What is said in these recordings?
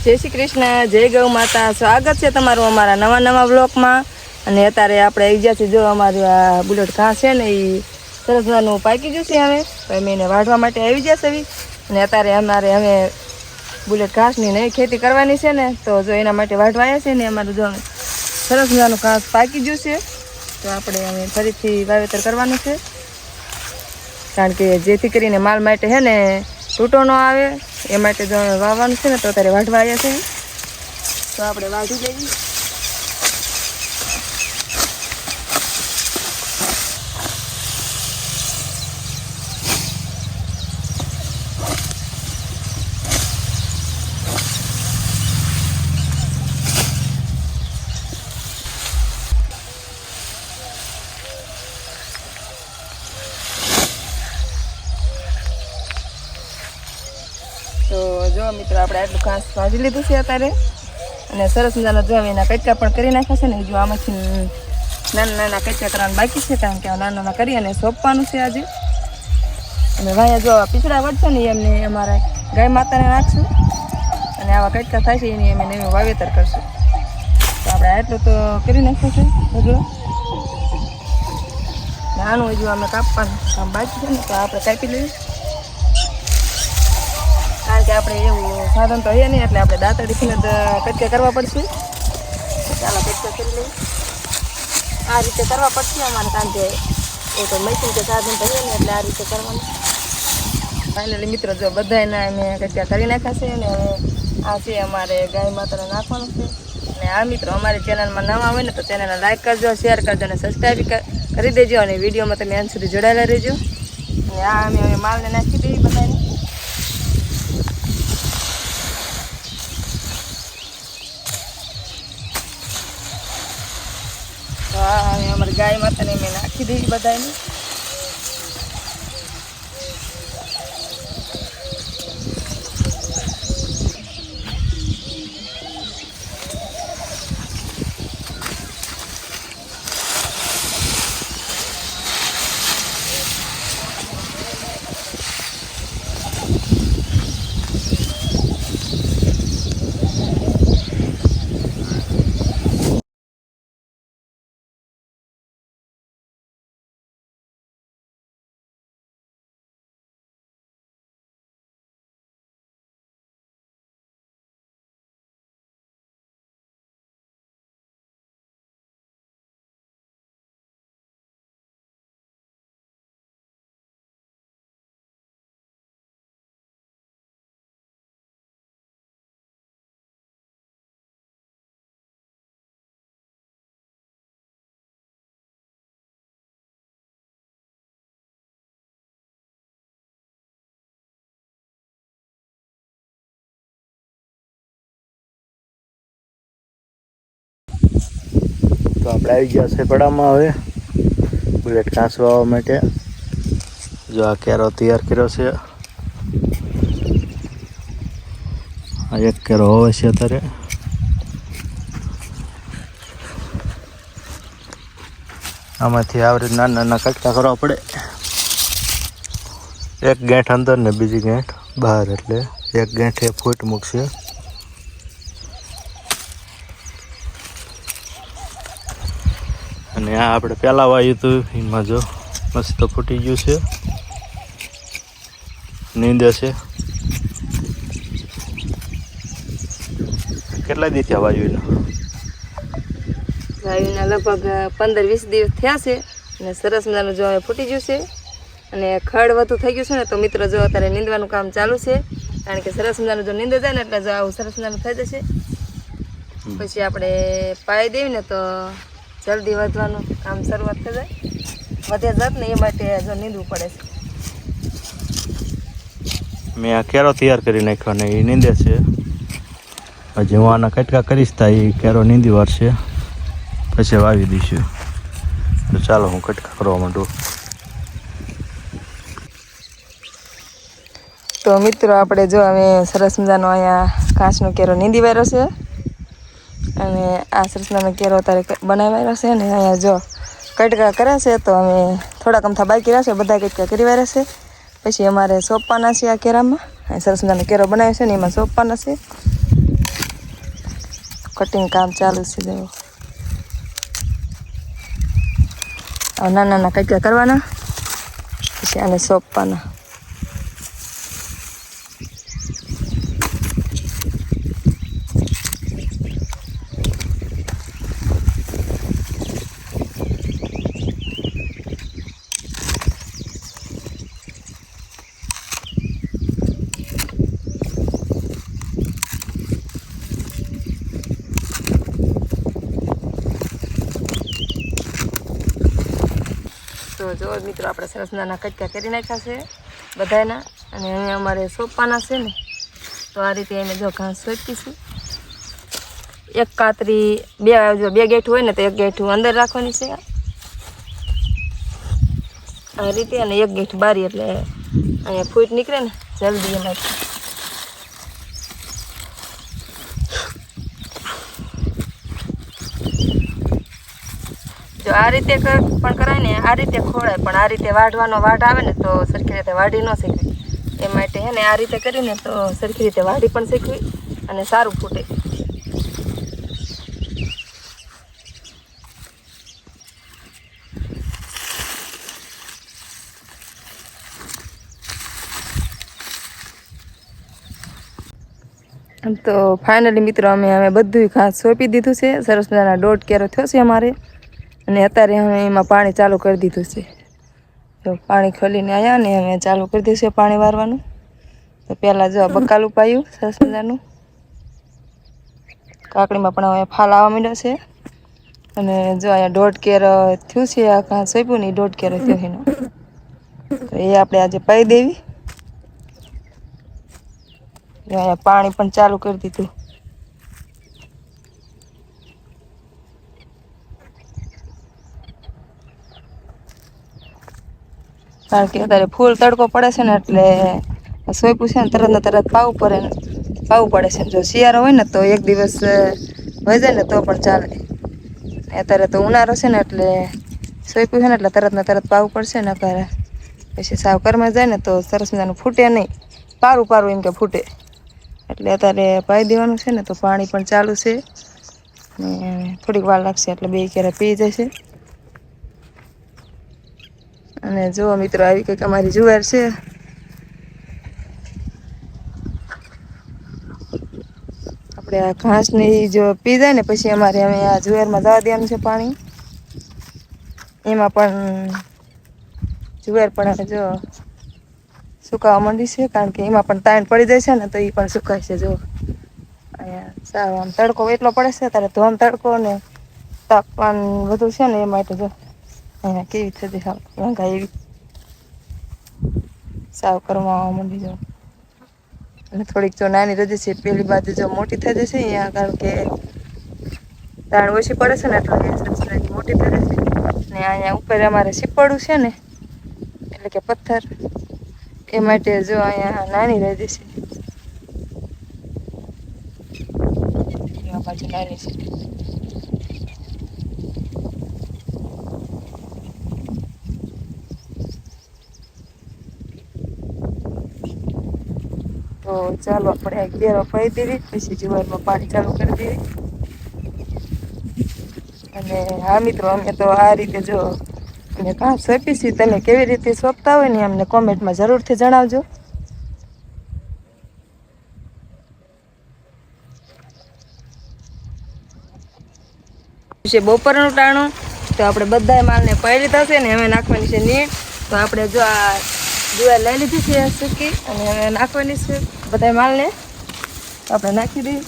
જય શ્રી કૃષ્ણ, જય ગૌ માતા. સ્વાગત છે તમારું અમારા નવા બ્લોગમાં. અને અત્યારે આપણે આવી ગયા છીએ, જો અમારું આ બુલેટ ઘાસ છે ને એ સરસ મજાનું પાકી ગયું છે. હવે તો અમે એને વાઢવા માટે આવી ગયા છે. અને અત્યારે અમે બુલેટ ઘાસની નવી ખેતી કરવાની છે ને, તો જો એના માટે વાઢવા આવ્યા છે ને. અમારું જો સરસ મજાનું ઘાસ પાકી ગયું છે, તો આપણે અમે ફરીથી વાવેતર કરવાનું છે. કારણ કે જેથી કરીને માલ માટે છે ને તૂટો ન આવે એ માટે જો વાવવાનું છે ને, તો અત્યારે વાઢવા આવ્યા છે. તો આપણે વાઢી લઈએ. તો જો મિત્રો, આપણે આટલું ઘાસ વાઢી લીધું છે અત્યારે. અને સરસ મજાના જો એના કટકા પણ કરી નાખ્યા છે ને. જો આમાંથી નાના કટકા કરવાનું બાકી છે, કારણ કે નાના કરી અને સોંપવાનું છે આજે. અને વાયા જો પીછડા વધશે ને એમને અમારા ગાય માતાને નાખશું. અને આવા કટકા થાય છે એની અમે નવું વાવેતર કરશું. તો આપણે આટલું તો કરી નાખ્યું છે હજુ. આનું હજુ અમે કાપવાનું કામ બાકી છે ને, તો આપણે કાપી લઈએ. કારણ કે આપણે એવું સાધન તો નહીં, એટલે આપણે દાંતડીથી કટકા કરવા પડશે. ચાલો કટકા કરી લઈએ. આ રીતે કરવા પડશે અમારે, કારણ કે એ તો મશીન કે સાધન તો નહીં, એટલે આ રીતે કરવાનું. ફાઇનલી મિત્રો, જો બધાના અમે કટકા કરી નાખ્યા છે. અને આ છે અમારે ગાય માતાને નાખવાનું છે. અને આ મિત્રો અમારી ચેનલમાં નવા હોય ને, તો ચેનલને લાઈક કરજો, શેર કરજો અને સબસ્ક્રાઈબ કરી દેજો. અને વિડીયોમાં તમે અંત સુધી જોડાયેલા રહેજો. અને આ અમે માલને નાખી દઈએ બધાને. હા, અમારી ગાય માતાને મેં નાખી દઈ બધાને. તો આપણે આવી ગયા છે પડામાં હવે બુલેટ ઘાસ વાવવા માટે. જો આ કેરો તૈયાર કર્યો છે. આ એક કેરો હોવે છે અત્યારે. આમાંથી આવી રીતે નાના કટકા કરવા પડે. એક ગાંઠ અંદર ને બીજી ગાંઠ બહાર, એટલે એક ગાંઠ એ ફૂટ મૂકશે. અને આ આપણે પહેલાં વાવ્યું હતું એમાં જો મસ્ત ફૂટી ગયું છે. નીંદે છે. કેટલા દી થયા વાયુના? વાયુના લગભગ 15-20 દિવસ થયા છે. અને સરસ મજાનું જો હવે ફૂટી ગયું છે. અને ખડ વધુ થઈ ગયું છે ને, તો મિત્રો જો અત્યારે નીંદવાનું કામ ચાલુ છે. કારણ કે સરસ મજાનું જો નીંદે જાય ને, એટલે જો આવું સરસ મજાનું થઈ જશે. પછી આપણે પાઈ દઈએ ને, તો જલ્દી વધવાનું કામ શરૂઆત થઈ જાય. વધે જાત ને એ માટે જો નીંદવું પડે છે. મેં આ કેરો તૈયાર કરી નાખ્યો ને એ નીંદે છે. હજી હું આના કટકા કરીશ તા એ કેરો નીંદી વારશે, પછી વાવી દઈશું. તો ચાલો હું કટકા કરવા માંડું. તો મિત્રો, આપણે જો અમે સરસ મજાનો અહીંયા ઘાસનો કેરો નીંદી વાળ્યો છે. અને આ સરસ મજાનો કેરો અત્યારે બનાવ્યો છે. અને અહીંયા જો કટકા કરે છે, તો અમે થોડાક અમથા બાકી રહેશે, બધા કટકા કરી વાળ્યા છે. પછી અમારે સોંપવાના છે આ કેરામાં. સરસ મજાનો કેરો બનાવ્યો છે ને, એમાં સોંપવાના છે. કટિંગ કામ ચાલુ છે જો નાના નાના કટકા કરવાના પછી આને સોંપવાના. તો જો મિત્રો આપણે સરસ નાના કટકા કરી નાખ્યા છે બધાના અને હવે અમારે સોંપવાના છે ને તો આ રીતે એને જો ઘાસ સોંપીશું. એક કાતરી બે ગેઠું હોય ને તો એક ગેઠું અંદર રાખવાની છે આ રીતે અને એક ગેઠું બારી એટલે અહીંયા ફૂટ નીકળે ને જલ્દી એમાંથી. જો આ રીતે પણ કરાય ને આ રીતે ખોળાય પણ આ રીતે વાઢવાનો વાઢ આવે ને તો સરખી રીતે વાઢી ન શીખવી એ માટે હે ને આ રીતે કરીને તો સરખી રીતે વાઢી પણ શીખવી અને સારું ફૂટે. તો ફાઇનલી મિત્રો અમે બધું ઘાસ સોંપી દીધું છે. સરસ મજાના 1.5 કેરો થયો છે અમારે અને અત્યારે અમે એમાં પાણી ચાલુ કરી દીધું છે. તો પાણી ખોલીને આવ્યા ને અમે ચાલુ કરી દીધું છે પાણી વારવાનું. તો પહેલાં જો બકાલું પાયું સરસ મજાનું. કાકડીમાં પણ હવે ફાલ આવવા માંડ્યો છે અને જો અહીંયા 1.5 કેરો થયું છે આ ઘાસ સોંપ્યું ને 1.5 કેરો થયો એનો તો એ આપણે આજે પાઈ દેવી. અહીંયા પાણી પણ ચાલુ કરી દીધું. કારણ કે અત્યારે ફૂલ તડકો પડે છે ને એટલે સોંપ્યું છે ને તરત ને તરત પાવું પડે છે. જો શિયાળો હોય ને તો એક દિવસ વહી જાય ને તો પણ ચાલે. અત્યારે તો ઉનાળો છે ને એટલે સોંપ્યું છે ને એટલે તરત ને તરત પાવું પડશે ને અત્યારે પછી સાવ કરમાં જાય ને તો સરસ મજાનું ફૂટે નહીં. પારું એમ કે ફૂટે એટલે અત્યારે પાઈ દેવાનું છે ને તો પાણી પણ ચાલુ છે ને થોડીક વાર લાગશે એટલે 2 કેરા પી જશે. અને જો મિત્રો આવી કંઈક અમારી જુવાર છે. આપણે આ ઘાસની જો પી જાય ને પછી અમારે હવે આ જુવારમાં જવા દેવાનું છે પાણી. એમાં પણ જુવાર પણ હવે જો સુકાવા માંડી છે કારણ કે એમાં પણ તાણ પડી જાય છે ને તો એ પણ સુકાય છે. જો અહીંયા સાવ આમ તડકો એટલો પડે છે ત્યારે ધોમ તડકો ને તાપમાન બધું છે ને એ માટે જો અહીંયા કેવી થતી સાવ ઊંઘા એવી સાવ કરવા માંડી જાવ અને થોડીક જો નાની રજી છે પેલી બાજુ જો મોટી થઈ જશે અહીંયા કારણ કે તાણ ઓછી પડે છે ને એટલે મોટી થઈ જશે ને અહીંયા ઉપર અમારે સીપડું છે ને એટલે કે પથ્થર એ માટે જો અહીંયા નાની રજી છે આ બાજુ નાની છે. તો ચાલો આપણે એક બેરો પાઈ દેવી પછી જુવારમાં પાણી ચાલુ કરી દેવી. અને હા મિત્રો અમે તો આ રીતે જો અમે ઘાસ સોંપીશું તમે કેવી રીતે સોંપતા હોય ને અમને કોમેન્ટમાં જરૂરથી જણાવજો. બપોરનું ટાણું તો આપણે બધા માલને પાઈ લીધા છે ને હવે નાખવાની છે નીણ. તો આપણે જો આ જુવાર લઈ લીધી છે સૂકી અને હવે નાખવાની છે બધા માલને તો આપણે નાખી દઈએ.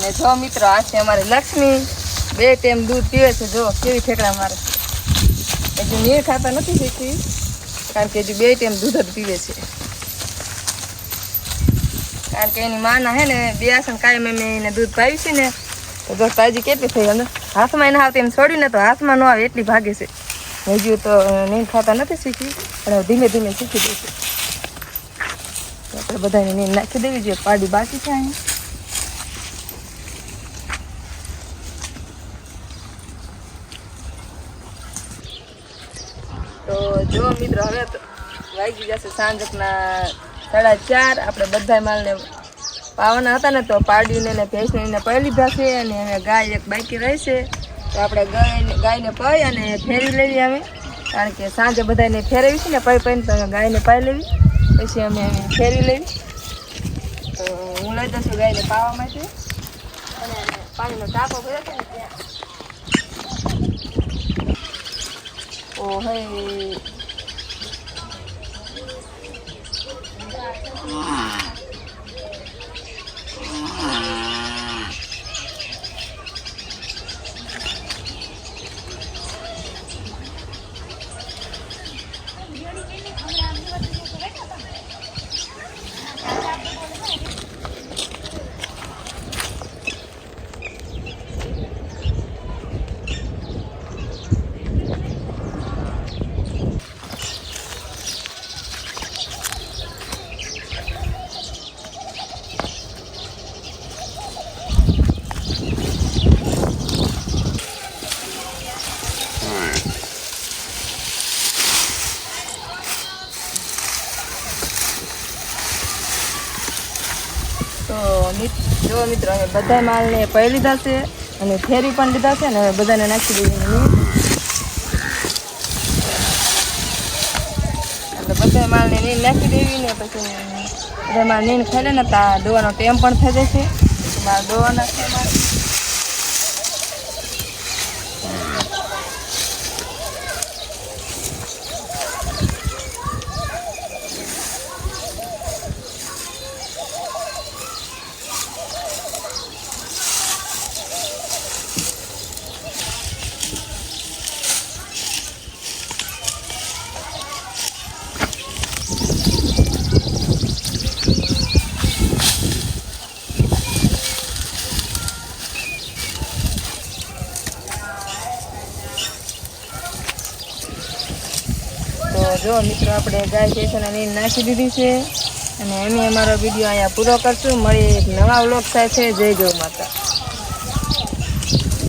અને જો મિત્રો આ છે અમારી લક્ષ્મી 2 ટાઈમ દૂધ પીવે છે. જો કેવી ઠેકડા મારે છે. હજુ નીર ખાતા નથી શીખવી કારણ કે હજુ 2 ટાઈમ દૂધ જ પીવે છે. કારણ કે એની માના હે ને બેસન કાયમ મેં એને દૂધ પાવ્યું છે ને તો જો તાજી કેટલી થઈ અંદર હાથમાં એને આવતી એમ છોડ્યું ને તો હાથમાં ન આવે એટલી ભાગે છે. હજુ તો નીંદ ખાતા નથી શીખી પણ ધીમે ધીમે શીખી દઈશું. આપણે બધાને નીંદ નાખી દેવી જોઈએ. પાડી બાકી છે અહીં. તો જો મિત્રો હવે તો વાગી જશે સાંજના 4:30. આપણે બધા માલને પાવાના હતા ને તો પાડીને ને ભેંસને એને પાઈ લીધા છે અને હવે ગાય એક બાકી રહેશે તો આપણે ગાયને પાઈ અને ફેરવી લેવી અમે કારણ કે સાંજે બધાને ફેરવી છે ને પાઈને તો ગાયને પાઈ લેવી પછી અમે ફેરવી લેવી. તો હું લઈ દઈશું ગાયને પાવા માટે અને પાણીનો ટાંકો ભર્યો છે ને ત્યાં. ઓ હે જો મિત્રો હવે બધા માલને પાઈ લીધા છે અને ફેરવી પણ લીધા છે ને હવે બધાને નાખી દઈએ એટલે બધા માલને નીંદ નાખી દેવી ને પછી બધા માલ નીંદ ખાઈ લે ને તો દોવાનો ટેમ પણ થઈ જશે. મારે દોવાના છે મારે. જો મિત્રો આપણે ગાય ભેંસોને નીંદ નાખી દીધી છે અને અમે અમારો વિડીયો અહીંયા પૂરો કરશું. મળીએ એક નવા વ્લોગ સાથે. જય ગૌ માતા.